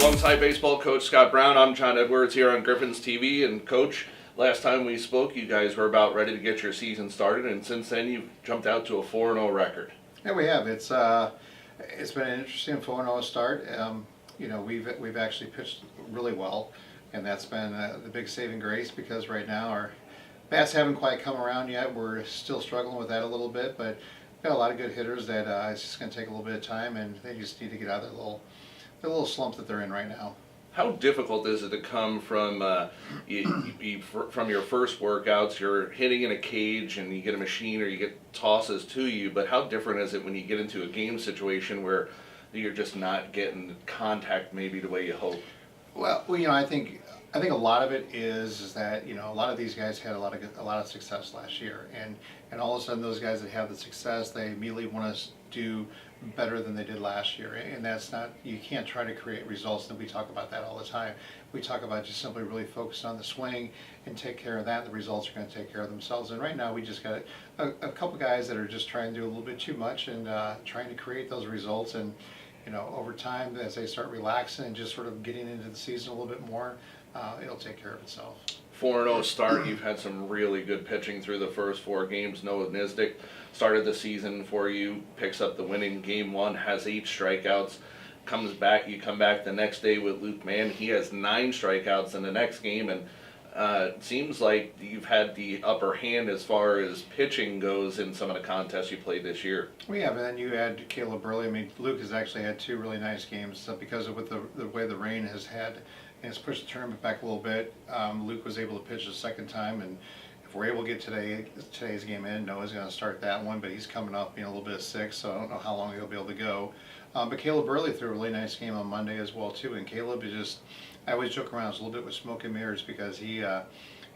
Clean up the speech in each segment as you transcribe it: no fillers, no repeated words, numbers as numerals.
Alongside baseball coach Scott Brown, I'm John Edwards here on Griffins TV. And Coach, last time we spoke, you guys were about ready to get your season started, and since then you've jumped out to a 4-0 record. Yeah, we have. It's been an interesting 4-0 start. We've actually pitched really well, and that's been the big saving grace, because right now our bats haven't quite come around yet. We're still struggling with that a little bit, but we've got a lot of good hitters that it's just going to take a little bit of time, and they just need to get out of the little slump that they're in right now. How difficult is it to come from from your first workouts? You're hitting in a cage and you get a machine or you get tosses to you, but how different is it when you get into a game situation where you're just not getting contact maybe the way you hope? Well, I think a lot of it is that a lot of these guys had a lot of success last year, and all of a sudden those guys that have the success, they immediately want to do better than they did last year, and that's not, you can't try to create results. And we talk about that all the time. We talk about just simply really focus on the swing and take care of that. The results are going to take care of themselves. And right now we just got a couple guys that are just trying to do a little bit too much and trying to create those results. And over time, as they start relaxing and just sort of getting into the season a little bit more, it'll take care of itself. 4-0 start. You've had some really good pitching through the first 4 games. Noah Nizdik started the season for you, picks up the win in game 1, has 8 strikeouts, comes back. You come back the next day with Luke Mann. He has 9 strikeouts in the next game, and it seems like you've had the upper hand as far as pitching goes in some of the contests you played this year. We have, and then you add Caleb Burley. I mean, Luke has actually had 2 really nice games because of the way the rain has had. And it's pushed the tournament back a little bit. Luke was able to pitch the second time, and if we're able to get today's game in, Noah's going to start that one, but he's coming off being a little bit sick, so I don't know how long he'll be able to go. But Caleb Burley threw a really nice game on Monday as well too, and Caleb is just, I always joke around, it's a little bit with smoke and mirrors, because he's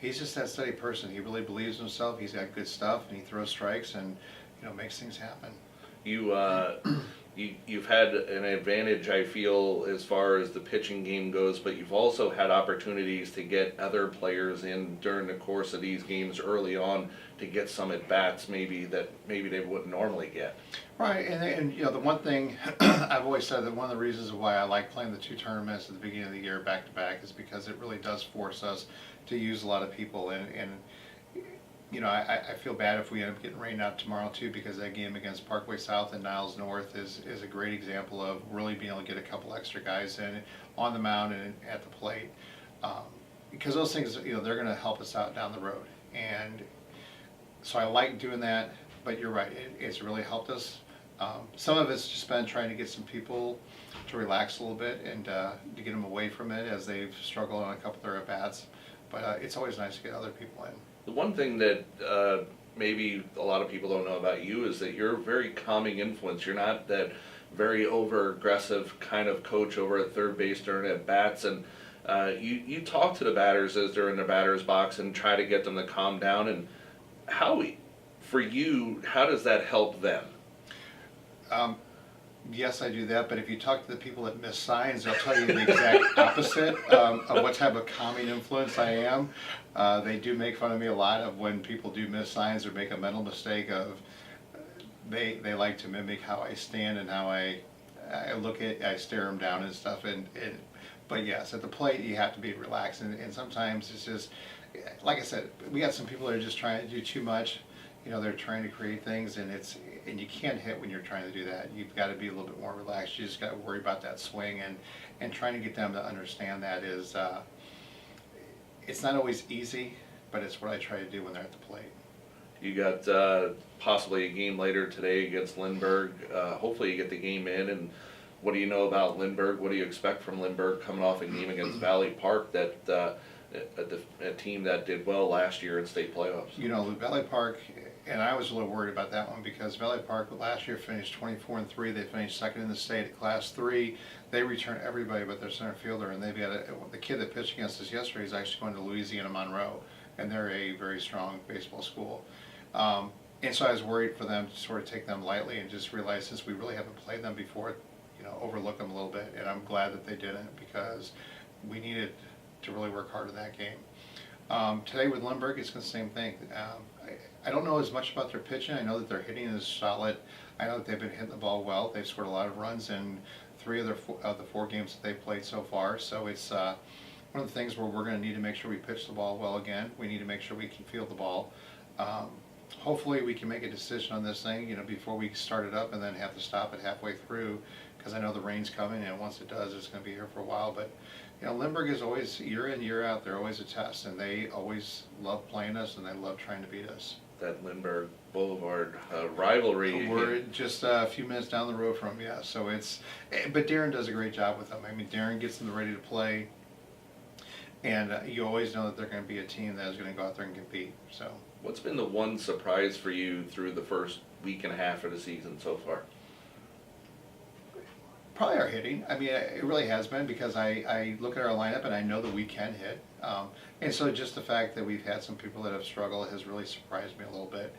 just that steady person. He really believes in himself. He's got good stuff, and he throws strikes and makes things happen. You've had an advantage, I feel, as far as the pitching game goes, but you've also had opportunities to get other players in during the course of these games early on to get some at-bats maybe they wouldn't normally get. Right, and the one thing I've always said, that one of the reasons why I like playing the 2 tournaments at the beginning of the year back-to-back is because it really does force us to use a lot of people, and I feel bad if we end up getting rained out tomorrow too, because that game against Parkway South and Niles North is a great example of really being able to get a couple extra guys in on the mound and at the plate, because those things they're going to help us out down the road. And so I like doing that, but you're right, it's really helped us. Some of it's just been trying to get some people to relax a little bit and to get them away from it as they've struggled on a couple of their at-bats, but it's always nice to get other people in. The one thing that maybe a lot of people don't know about you is that you're a very calming influence. You're not that very over-aggressive kind of coach over at third base during at-bats, and you talk to the batters as they're in the batter's box and try to get them to calm down. And for you, how does that help them? Yes, I do that, but if you talk to the people that miss signs, they'll tell you the exact opposite of what type of calming influence I am. They do make fun of me a lot of when people do miss signs or make a mental mistake of, they like to mimic how I stand and how I stare them down and stuff. But yes, at the plate you have to be relaxed, and sometimes it's just, like I said, we got some people that are just trying to do too much. They're trying to create things, and you can't hit when you're trying to do that. You've got to be a little bit more relaxed. You just got to worry about that swing, and trying to get them to understand that is, it's not always easy, but it's what I try to do when they're at the plate. You got possibly a game later today against Lindbergh. Hopefully you get the game in. And what do you know about Lindbergh? What do you expect from Lindbergh coming off a game against Valley Park, that a team that did well last year in state playoffs? Valley Park, and I was a little worried about that one, because Valley Park last year finished 24-3. They finished second in the state at Class 3. They returned everybody but their center fielder, and they've got the kid that pitched against us yesterday is actually going to Louisiana Monroe, and they're a very strong baseball school. And so I was worried for them to sort of take them lightly and just realize, since we really haven't played them before, overlook them a little bit. And I'm glad that they didn't, because we needed to really work hard in that game. Today with Lindbergh, it's the same thing. I don't know as much about their pitching. I know that their hitting is solid. I know that they've been hitting the ball well. They've scored a lot of runs in 3 of the 4 games that they played so far. So it's one of the things where we're going to need to make sure we pitch the ball well again. We need to make sure we can field the ball. Hopefully we can make a decision on this thing, before we start it up and then have to stop it halfway through, because I know the rain's coming, and once it does, it's going to be here for a while. But Lindbergh is always, year in, year out, they're always a test, and they always love playing us, and they love trying to beat us. That Lindbergh Boulevard rivalry. We're just a few minutes down the road from, yeah. So but Darren does a great job with them. I mean, Darren gets them ready to play, and you always know that they're going to be a team that is going to go out there and compete. So. What's been the one surprise for you through the first week and a half of the season so far? Probably our hitting. I mean, it really has been, because I look at our lineup and I know that we can hit. And so just the fact that we've had some people that have struggled has really surprised me a little bit.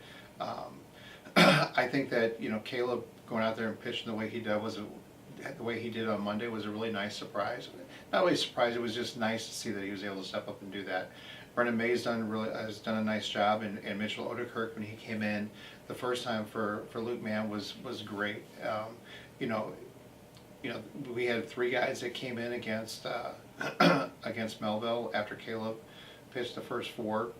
I think that, Caleb going out there and pitching the way he did the way he did on Monday was a really nice surprise. Not really a surprise, it was just nice to see that he was able to step up and do that. Brendan May's has done a nice job, and Mitchell Odekirk, when he came in the first time for Luke Mann, was great. We had 3 guys that came in against against Melville after Caleb pitched the first 4,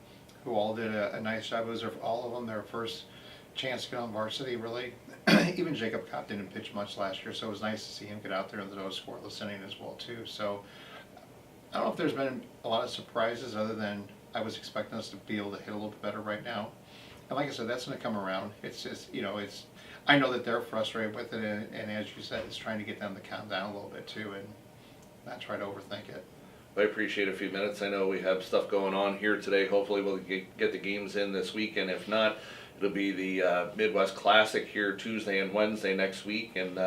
who all did a nice job. It was all of them their first chance to get on varsity, really. Even Jacob Kopp didn't pitch much last year, so it was nice to see him get out there in the scoreless inning as well too. So I don't know if there's been a lot of surprises, other than I was expecting us to be able to hit a little bit better right now. And like I said, that's going to come around. It's just, I know that they're frustrated with it, and as you said, it's trying to get them to calm down a little bit too, and not try to overthink it. I appreciate a few minutes. I know we have stuff going on here today. Hopefully we'll get the games in this weekend. If not, it'll be the Midwest Classic here Tuesday and Wednesday next week, and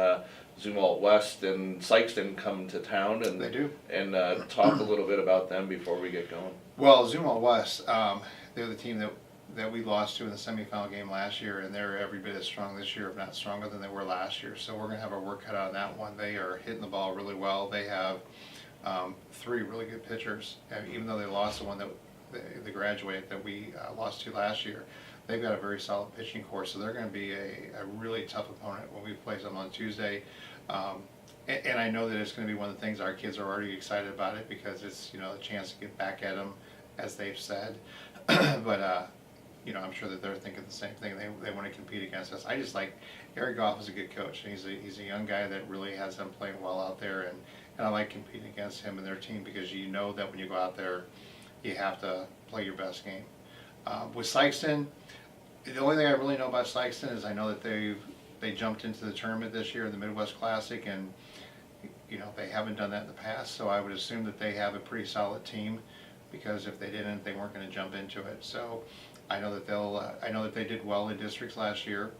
Zumwalt West and Sykeston come to town, and They do. And talk a little bit about them before we get going. Well, Zumwalt West, they're the team that we lost to in the semifinal game last year, and they're every bit as strong this year, if not stronger than they were last year. So we're going to have our work cut out on that one. They are hitting the ball really well. They have 3 really good pitchers, and even though they lost the one that the graduate that we lost to last year, they've got a very solid pitching core. So they're going to be a really tough opponent when we play them on Tuesday. And I know that it's going to be one of the things our kids are already excited about it, because it's a chance to get back at them, as they've said. But I'm sure that they're thinking the same thing. They want to compete against us. I just like Eric Goff is a good coach. He's a young guy that really has them playing well out there, and I like competing against him and their team, because you know that when you go out there, you have to play your best game. With Sykeston, the only thing I really know about Sykeston is I know that they jumped into the tournament this year in the Midwest Classic, and they haven't done that in the past, so I would assume that they have a pretty solid team, because if they didn't, they weren't going to jump into it. So I know that I know that they did well in districts last year,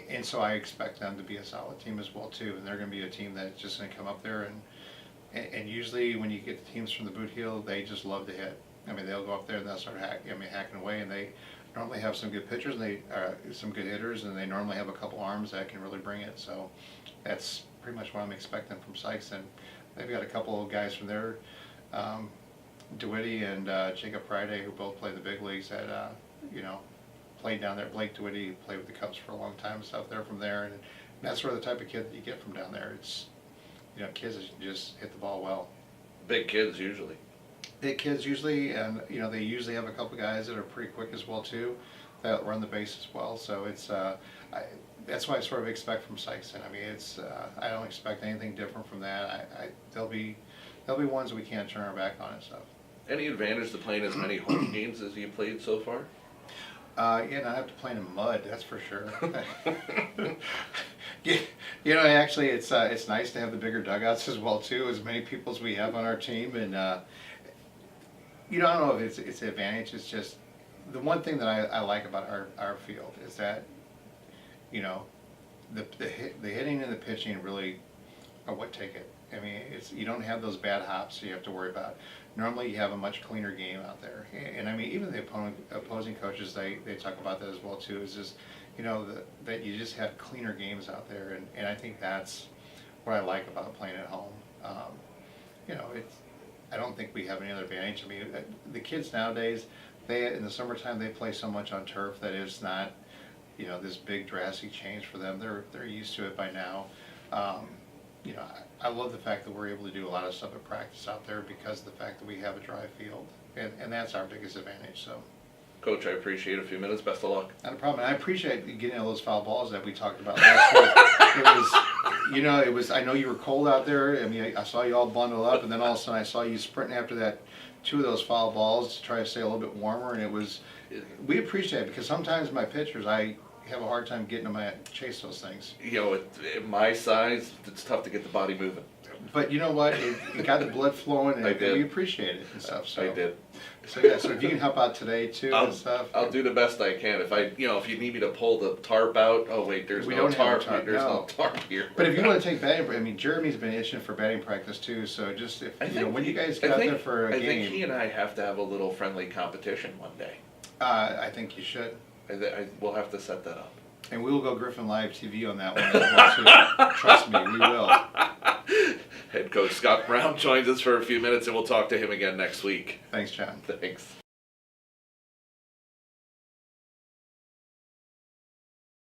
and so I expect them to be a solid team as well too. And they're going to be a team that's just going to come up there, and usually when you get the teams from the boot heel, they just love to hit. I mean, they'll go up there and they'll start hacking away, and they normally have some good pitchers, and they some good hitters, and they normally have a couple arms that can really bring it. So that's pretty much what I'm expecting from Sykes. And they've got a couple of guys from there, DeWitty and Jacob Friday, who both play the big leagues, that played down there. Blake DeWitty played with the Cubs for a long time and stuff. They're from there, and that's sort of the type of kid that you get from down there. It's kids that just hit the ball well. Big kids usually. Big kids usually, and they usually have a couple guys that are pretty quick as well too, that run the base as well. So it's that's what I sort of expect from Sykeston. I mean, I don't expect anything different from that. There'll be ones we can't turn our back on and stuff. Any advantage to playing as many home games as you played so far? Yeah, not have to play in mud, that's for sure. Actually, it's nice to have the bigger dugouts as well too, as many people as we have on our team, and I don't know if it's an advantage. It's just the one thing that I like about our field is that the hitting and the pitching really are what take it. I mean, you don't have those bad hops you have to worry about. Normally you have a much cleaner game out there, and I mean, even the opposing coaches, they talk about that as well too. Is just that you just have cleaner games out there, and I think that's what I like about playing at home. I don't think we have any other advantage. I mean, the kids nowadays, in the summertime they play so much on turf that it's not this big drastic change for them. They're used to it by now. You know, I love the fact that we're able to do a lot of stuff at practice out there because of the fact that we have a dry field, and that's our biggest advantage, so. Coach, I appreciate a few minutes. Best of luck. Not a problem, and I appreciate getting all those foul balls that we talked about last week. It was, I know you were cold out there, I mean, I saw you all bundle up, and then all of a sudden I saw you sprinting after that, 2 of those foul balls to try to stay a little bit warmer, and we appreciate it, because sometimes my pitchers, I have a hard time getting them to chase those things. You know, at my size, it's tough to get the body moving. But you know what, it got the blood flowing, and I did. we appreciate it and stuff, so. I did. So yeah, so if you can help out today too and stuff. I'll do the best I can. If you need me to pull the tarp out, oh wait, there's We no don't have a tarp. tarp, There's no. no tarp here. But if you want to take batting, I mean, Jeremy's been itching for batting practice too, so just if, when you guys get out there for a I think he game, and I have to have a little friendly competition one day. I think you should. We'll have to set that up. And we will go Griffin Live TV on that one as well too. Trust me, we will. Head coach Scott Brown joins us for a few minutes, and we'll talk to him again next week. Thanks, John. Thanks.